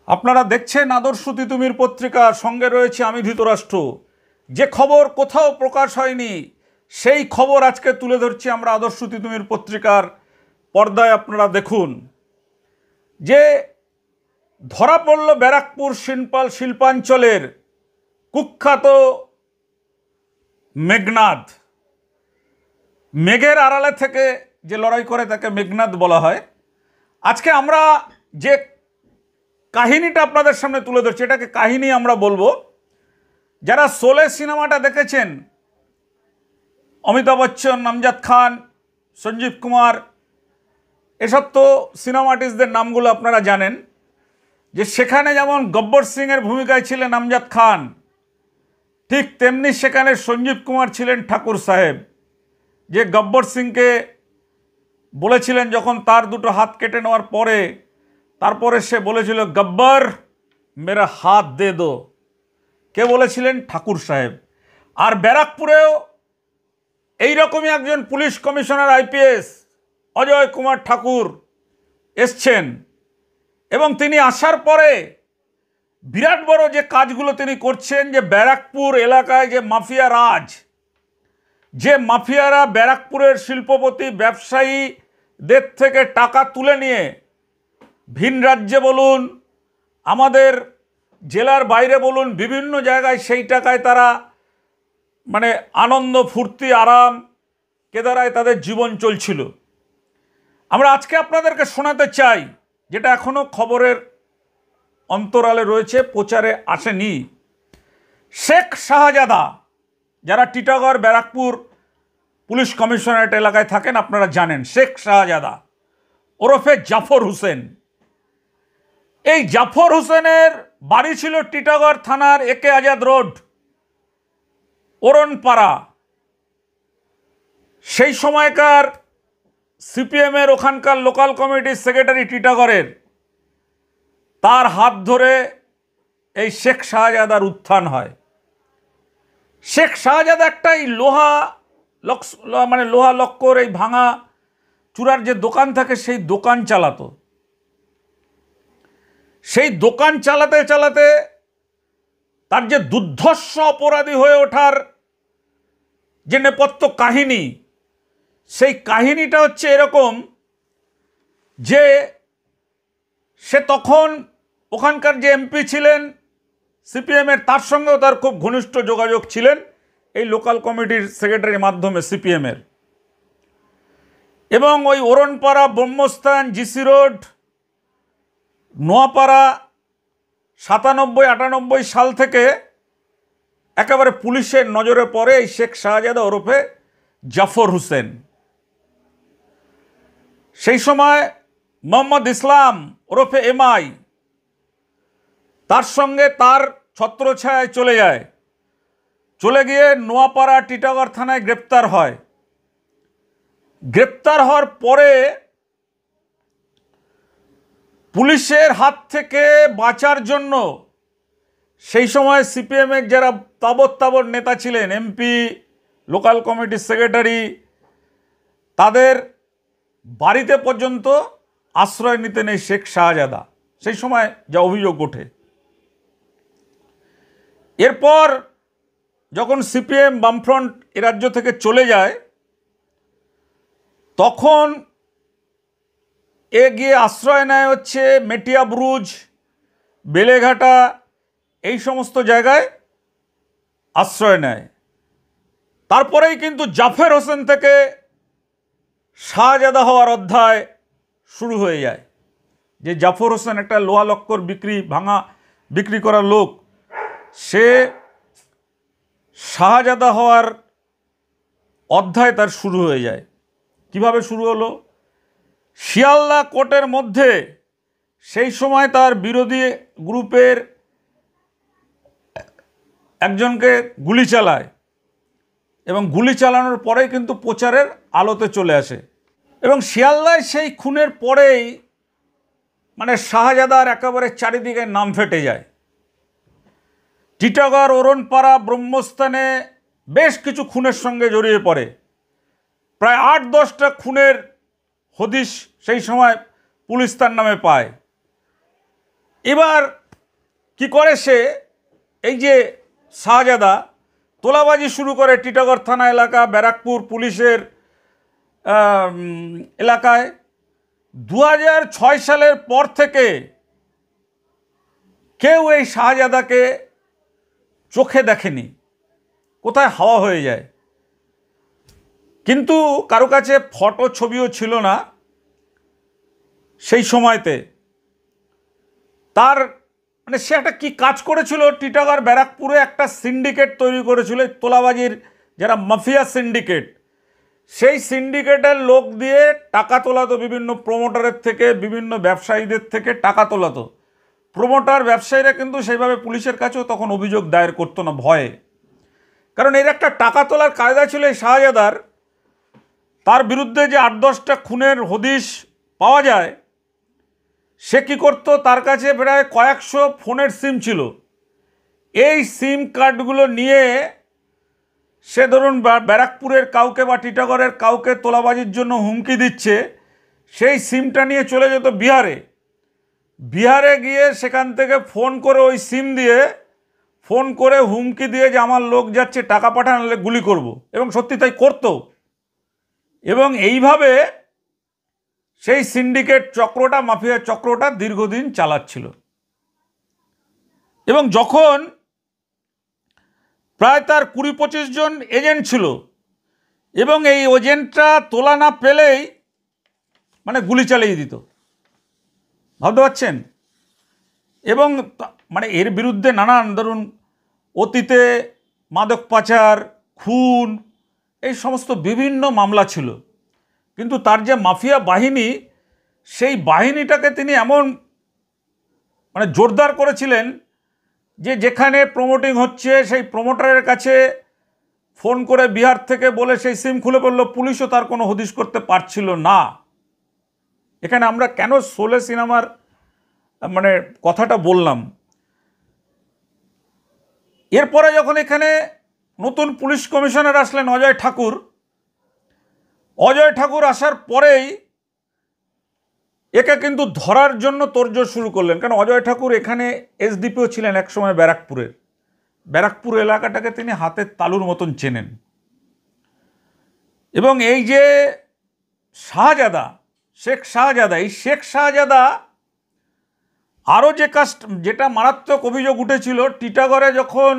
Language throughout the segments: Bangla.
আপনারা দেখছেন আদর্শ তিতুমির পত্রিকা, সঙ্গে রয়েছে আমি ধৃতরাষ্ট্র। যে খবর কোথাও প্রকাশ হয়নি সেই খবর আজকে তুলে ধরছি আমরা আদর্শ তিতুমির পত্রিকার পর্দায়। আপনারা দেখুন যে ধরা পড়ল ব্যারাকপুর শিল্পাঞ্চলের কুখ্যাত মেঘনাদ। মেঘের আড়ালে থেকে যে লড়াই করে তাকে মেঘনাদ বলা হয়। আজকে আমরা যে কাহিনীটা আপনাদের সামনে তুলে ধরছি, এটাকে কাহিনী আমরা বলবো। যারা শোলে সিনেমাটা দেখেছেন, অমিতাভ বচ্চন, আমজাদ খান, সঞ্জীব কুমার, এসব তো সিনেমা আর্টিস্টদের নামগুলো আপনারা জানেন। যে সেখানে যেমন গব্বর সিংয়ের ভূমিকায় ছিলেন আমজাদ খান, ঠিক তেমনি সেখানে সঞ্জীব কুমার ছিলেন ঠাকুর সাহেব, যে গব্বর সিংকে বলেছিলেন যখন তার দুটো হাত কেটে নেওয়ার পরে, তারপরে সে বলেছিল গব্বর মেরা হাত দে দো। কে বলেছিলেন? ঠাকুর সাহেব। আর ব্যারাকপুরেও এইরকমই একজন police commissioner IPS Ajay Kumar Thakur এসছেন, এবং তিনি আসার পরে বিরাট বড় যে কাজগুলো তিনি করছেন, যে ব্যারাকপুর এলাকায় যে মাফিয়া রাজ, যে মাফিয়ারা ব্যারাকপুরের শিল্পপতি ব্যবসায়ীদের থেকে টাকা তুলে নিয়ে ভিন রাজ্যে বলুন, আমাদের জেলার বাইরে বলুন, বিভিন্ন জায়গায় সেই টাকায় তারা মানে আনন্দ ফুর্তি আরাম কেদারায় তাদের জীবন চলছিল। আমরা আজকে আপনাদেরকে শোনাতে চাই, যেটা এখনও খবরের অন্তরালে রয়েছে, প্রচারে আসেনি। শেখ শাহজাদা, যারা টিটাগড় ব্যারাকপুর পুলিশ কমিশনারেট এলাকায় থাকেন আপনারা জানেন, শেখ শাহজাদা ওরফে জাফর হোসেন। এই জাফর হোসেনের বাড়ি ছিল টিটাগড় থানার একে আজাদ রোড, ওরনপাড়া। সেই সময়কার সিপিএমের ওখানকার লোকাল কমিটির সেক্রেটারি টিটাগড়ের, তার হাত ধরে এই শেখ শাহজাদার উত্থান হয়। শেখ শাহজাদা একটাই লোহা লক্কর, এই ভাঙা চূড়ার যে দোকান থাকে সেই দোকান চালাতো। সেই দোকান চালাতে চালাতে তার যে দুর্ধর্ষ অপরাধী হয়ে ওঠার যে নেপথ্য কাহিনী, সেই কাহিনীটা হচ্ছে এরকম যে সে তখন ওখানকার যে এমপি ছিলেন সিপিএমের, তার সঙ্গেও তার খুব ঘনিষ্ঠ যোগাযোগ ছিলেন এই লোকাল কমিটির সেক্রেটারির মাধ্যমে সিপিএমের। এবং ওই ওরনপাড়া, ব্রহ্মস্থান, জিসি রোড, নোয়াপাড়া 97-98 সাল থেকে একেবারে পুলিশের নজরে পড়ে এই শেখ শাহজাদা ওরফে জাফর হোসেন। সেই সময় মোহাম্মদ ইসলাম ওরফে এমআই তার সঙ্গে তার ছত্রছায়ায় চলে গিয়ে নোয়াপাড়া টিটাগড় থানায় গ্রেপ্তার হয়। গ্রেপ্তার হওয়ার পরে পুলিশের হাত থেকে বাঁচার জন্য সেই সময় সিপিএমের যারা তাবর নেতা ছিলেন, এমপি, লোকাল কমিটির সেক্রেটারি, তাদের বাড়িতে পর্যন্ত আশ্রয় নিতেন এই শেখ শাহজাদা। সেই সময় যা অভিযোগ ওঠে। এরপর যখন সিপিএম বামফ্রন্ট এ রাজ্য থেকে চলে যায়, তখন গিয়ে আশ্রয় নেয় হচ্ছে মেটিয়াবুরুজ, বেলেঘাটা, এই সমস্ত জায়গায় আশ্রয় নেয়। তারপরেই কিন্তু জাফর হোসেন থেকে শাহজাদা হওয়ার অধ্যায় শুরু হয়ে যায়। যে জাফর হোসেন একটা লোহা লক্কর বিক্রি করা লোক, সে শাহজাদা হওয়ার অধ্যায় তার শুরু হয়ে যায়। কিভাবে শুরু হলো? শিয়ালদা কোর্টের মধ্যে সেই সময় তার বিরোধী গ্রুপের একজনকে গুলি চালায়, এবং গুলি চালানোর পরেই কিন্তু প্রচারের আলোতে চলে আসে। এবং শিয়ালদায় সেই খুনের পরেই মানে শাহজাদার একেবারে চারিদিকে নাম ফেটে যায়। টিটাগড়, ওরনপাড়া, ব্রহ্মস্থানে বেশ কিছু খুনের সঙ্গে জড়িয়ে পড়ে। প্রায় 8-10টা খুনের হদিশ সেই সময় পুলিশ তার নামে পায়। এবার কি করে সে, এই যে শাহজাদা তোলাবাজি শুরু করে টিটাগড় থানা এলাকা, ব্যারাকপুর পুলিশের এলাকায়। 2006 সালের পর থেকে কেউ এই শাহজাদাকে চোখে দেখেনি, কোথায় হাওয়া হয়ে যায়। কিন্তু কারো কাছে ফটো ছবিও ছিল না সেই সময়তে। তার মানে সে একটা কী কাজ করেছিল, টিটাগড় ব্যারাকপুরে একটা সিন্ডিকেট তৈরি করেছিল, তোলাবাজির যারা মাফিয়া সিন্ডিকেট, সেই সিন্ডিকেটের লোক দিয়ে টাকা তোলাতো, বিভিন্ন প্রমোটারের থেকে, বিভিন্ন ব্যবসায়ীদের থেকে টাকা তোলাতো। প্রমোটার ব্যবসায়ীরা কিন্তু সেইভাবে পুলিশের কাছেও তখন অভিযোগ দায়ের করতো না ভয়ে, কারণ এর একটা টাকা তোলার কায়দা ছিল এই শাহজাদার। তার বিরুদ্ধে যে 8-10টা খুনের হদিশ পাওয়া যায়, সে কী করতো, তার কাছে প্রায় কয়েকশো ফোনের সিম ছিল। এই সিম কার্ডগুলো নিয়ে সে ধরুন ব্যারাকপুরের কাউকে বা টিটাগড়ের কাউকে তোলাবাজির জন্য হুমকি দিচ্ছে, সেই সিমটা নিয়ে চলে যেত বিহারে। বিহারে গিয়ে সেখান থেকে ফোন করে, ওই সিম দিয়ে ফোন করে হুমকি দিয়ে যে আমার লোক যাচ্ছে, টাকা পাঠান, নাহলে গুলি করব, এবং সত্যি তাই করতো। এবং এইভাবে সেই সিন্ডিকেট চক্রটা, মাফিয়া চক্রটা দীর্ঘদিন চালাচ্ছিল। এবং যখন প্রায় তার 20-25 জন এজেন্ট ছিল, এবং এই এজেন্টরা তোলা না পেলেই মানে গুলি চালিয়ে দিত, ভাবতে পারছেন। এবং মানে এর বিরুদ্ধে নানান ধরুন অতীতে মাদক পাচার, খুন, এই সমস্ত বিভিন্ন মামলা ছিল। কিন্তু তার যে মাফিয়া বাহিনী, সেই বাহিনীটাকে তিনি এমন মানে জোরদার করেছিলেন যে যেখানে প্রমোটিং হচ্ছে সেই প্রমোটারের কাছে ফোন করে বিহার থেকে বলে সেই সিম খুলে পড়ল, পুলিশও তার কোনো হদিশ করতে পারছিল না। এখানে আমরা কেন শোলে সিনেমার মানে কথাটা বললাম, এরপরে যখন এখানে নতুন পুলিশ কমিশনার আসলেন অজয় ঠাকুর, অজয় ঠাকুর আসার পরেই একে কিন্তু ধরার জন্য তোড়জোড় শুরু করলেন। কারণ অজয় ঠাকুর এখানে এসডিপিও ছিলেন একসময় ব্যারাকপুরের, ব্যারাকপুর এলাকাটাকে তিনি হাতের তালুর মতন চেনেন। এবং এই যে শাহজাদা, শেখ শাহজাদা, এই শেখ শাহজাদা আরও যে যেটা মারাত্মক অভিযোগ উঠেছিল, টিটাগড়ে যখন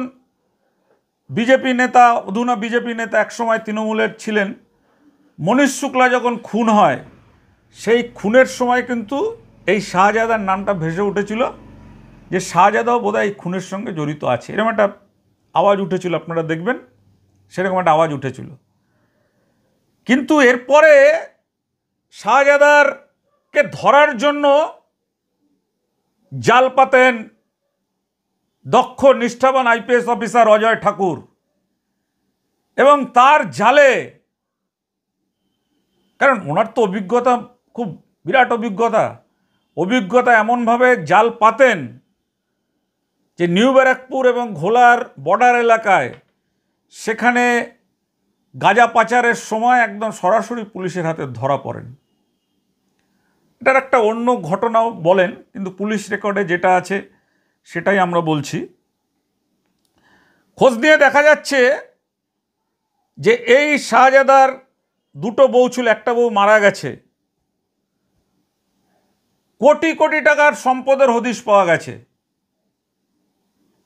বিজেপি নেতা, অধুনা বিজেপি নেতা, একসময় তৃণমূলের ছিলেন, মনীষ শুক্লা যখন খুন হয়, সেই খুনের সময় কিন্তু এই শাহজাদার নামটা ভেসে উঠেছিল, যে শাহজাদাও বোধহয় এই খুনের সঙ্গে জড়িত আছে, এরকম একটা আওয়াজ উঠেছিল। আপনারা দেখবেন সেরকম একটা আওয়াজ উঠেছিল। কিন্তু এরপরে শাহজাদারকে ধরার জন্য জাল পাতেন দক্ষ নিষ্ঠাবান আইপিএস অফিসার অজয় ঠাকুর, এবং তার জালে, কারণ ওনার তো অভিজ্ঞতা, খুব বিরাট অভিজ্ঞতা এমনভাবে জাল পাতেন যে নিউ ব্যারাকপুর এবং ঘোলার বর্ডার এলাকায় সেখানে গাঁজা পাচারের সময় একদম সরাসরি পুলিশের হাতে ধরা পড়েন। এটার একটা অন্য ঘটনাও বলেন, কিন্তু পুলিশ রেকর্ডে যেটা আছে সেটাই আমরা বলছি। খোঁজ নিয়ে দেখা যাচ্ছে যে এই শাহজাদার দুটো বউ ছিল, একটা বউ মারা গেছে, কোটি কোটি টাকার সম্পদের হদিশ পাওয়া গেছে।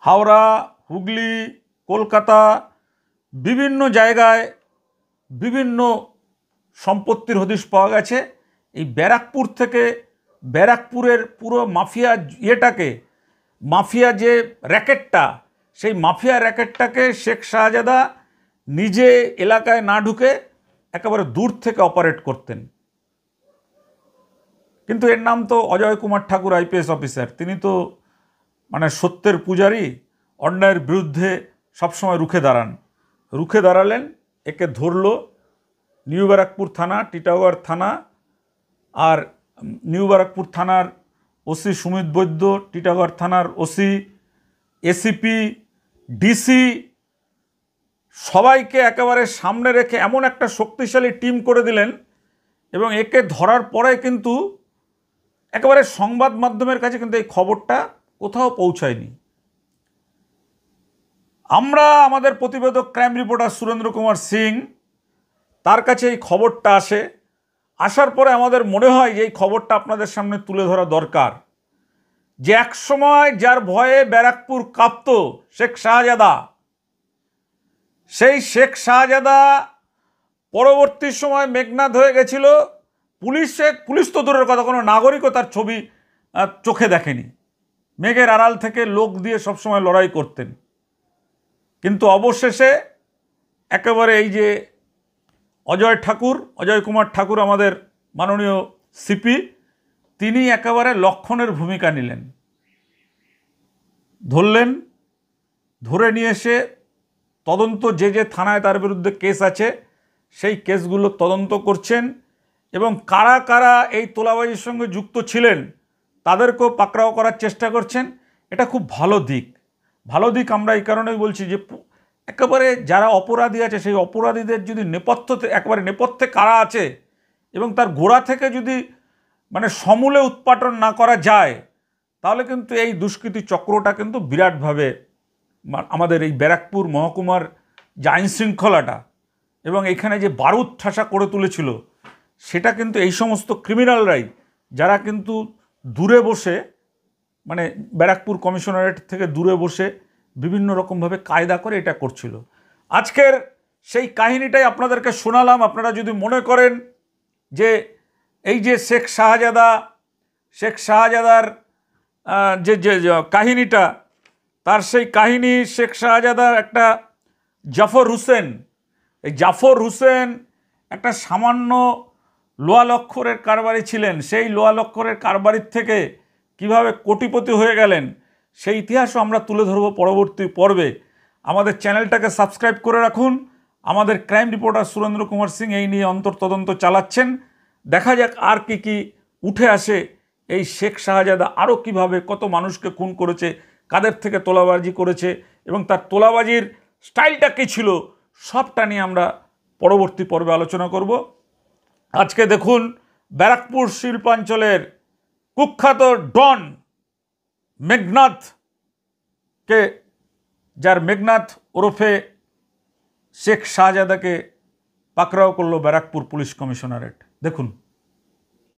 হাওড়া, হুগলি, কলকাতা, বিভিন্ন জায়গায় বিভিন্ন সম্পত্তির হদিশ পাওয়া গেছে। এই ব্যারাকপুর থেকে, ব্যারাকপুরের পুরো মাফিয়া মাফিয়া যে র্যাকেটটা, সেই মাফিয়া র্যাকেটটাকে শেখ শাহজাদা নিজে এলাকায় না ঢুকে একেবারে দূর থেকে অপারেট করতেন। কিন্তু এর নাম তো অজয় কুমার ঠাকুর, আইপিএস অফিসার। তিনি তো মানে সত্যের পূজারী, অন্যায়ের বিরুদ্ধে সবসময় রুখে দাঁড়ালেন। একে ধরলো নিউ ব্যারাকপুর থানা, টিটাগড় থানা, আর নিউ ব্যারাকপুর থানার ওসি সুমিত বৈদ্য, টিটাগড় থানার ওসি, এসিপি, ডিসি, সবাইকে একেবারে সামনে রেখে এমন একটা শক্তিশালী টিম করে দিলেন। এবং একে ধরার পরে কিন্তু একেবারে সংবাদ মাধ্যমের কাছে কিন্তু এই খবরটা কোথাও পৌঁছায়নি। আমরা আমাদের প্রতিবেদক ক্রাইম রিপোর্টার সুরেন্দ্র কুমার সিং, তার কাছে এই খবরটা আসে। আসার পরে আমাদের মনে হয় যে এই খবরটা আপনাদের সামনে তুলে ধরা দরকার, যে এক সময় যার ভয়ে ব্যারাকপুর কাঁপত, শেখ শাহজাদা, সেই শেখ শাহজাদা পরবর্তী সময় মেঘনাদ হয়ে গেছিল। পুলিশ তো দূরের কথা, কোনো নাগরিকও তার ছবি চোখে দেখেনি। মেঘের আড়াল থেকে লোক দিয়ে সবসময় লড়াই করতেন। কিন্তু অবশেষে একেবারে এই যে অজয় কুমার ঠাকুর, আমাদের মাননীয় সিপি, তিনি একেবারে লক্ষণের ভূমিকা নিলেন। ধরলেন, ধরে নিয়ে এসে তদন্ত, যে থানায় তার বিরুদ্ধে কেস আছে সেই কেসগুলো তদন্ত করছেন, এবং কারা কারা এই তোলাবাজির সঙ্গে যুক্ত ছিলেন তাদেরকেও পাকড়াও করার চেষ্টা করছেন। এটা খুব ভালো দিক। আমরা এই কারণেই বলছি যে একেবারে যারা অপরাধী আছে সেই অপরাধীদের যদি নেপথ্যে কারা আছে এবং তার গোড়া থেকে যদি মানে সমূলে উৎপাটন না করা যায়, তাহলে কিন্তু এই দুষ্কৃতী চক্রটা কিন্তু বিরাটভাবে আমাদের এই ব্যারাকপুর মহকুমার যে আইনশৃঙ্খলাটা এবং এখানে যে বারুদ ঠাসা করে তুলেছিল, সেটা কিন্তু এই সমস্ত ক্রিমিনালরাই, যারা কিন্তু দূরে বসে, মানে ব্যারাকপুর কমিশনারেট থেকে দূরে বসে বিভিন্ন রকমভাবে কায়দা করে এটা করছিল। আজকের সেই কাহিনীটাই আপনাদেরকে শোনালাম। আপনারা যদি মনে করেন যে এই যে শেখ শাহজাদার যে কাহিনীটা, তার সেই কাহিনী, শেখ শাহজাদার একটা জাফর হুসেন একটা সামান্য লোহা লক্করের কারবারি ছিলেন। সেই লোহা লক্করের কারবারির থেকে কিভাবে কোটিপতি হয়ে গেলেন সেই ইতিহাসও আমরা তুলে ধরব পরবর্তী পর্বে। আমাদের চ্যানেলটাকে সাবস্ক্রাইব করে রাখুন। আমাদের ক্রাইম রিপোর্টার সুরেন্দ্র কুমার সিং এই নিয়ে অন্তর্তদন্ত চালাচ্ছেন। দেখা যাক আর কি উঠে আসে। এই শেখ শাহজাদা আরও কিভাবে কত মানুষকে খুন করেছে, কাদের থেকে তোলাবাজি করেছে এবং তার তোলাবাজির স্টাইলটা কী ছিল, সবটা নিয়ে আমরা পরবর্তী পর্বে আলোচনা করব। আজকে দেখুন ব্যারাকপুর শিল্পাঞ্চলের কুখ্যাত ডন মেঘনাথ ওরফে শেখ শাহজাদাকে পাকড়াও করলো ব্যারাকপুর পুলিশ কমিশনারেট। দেখুন।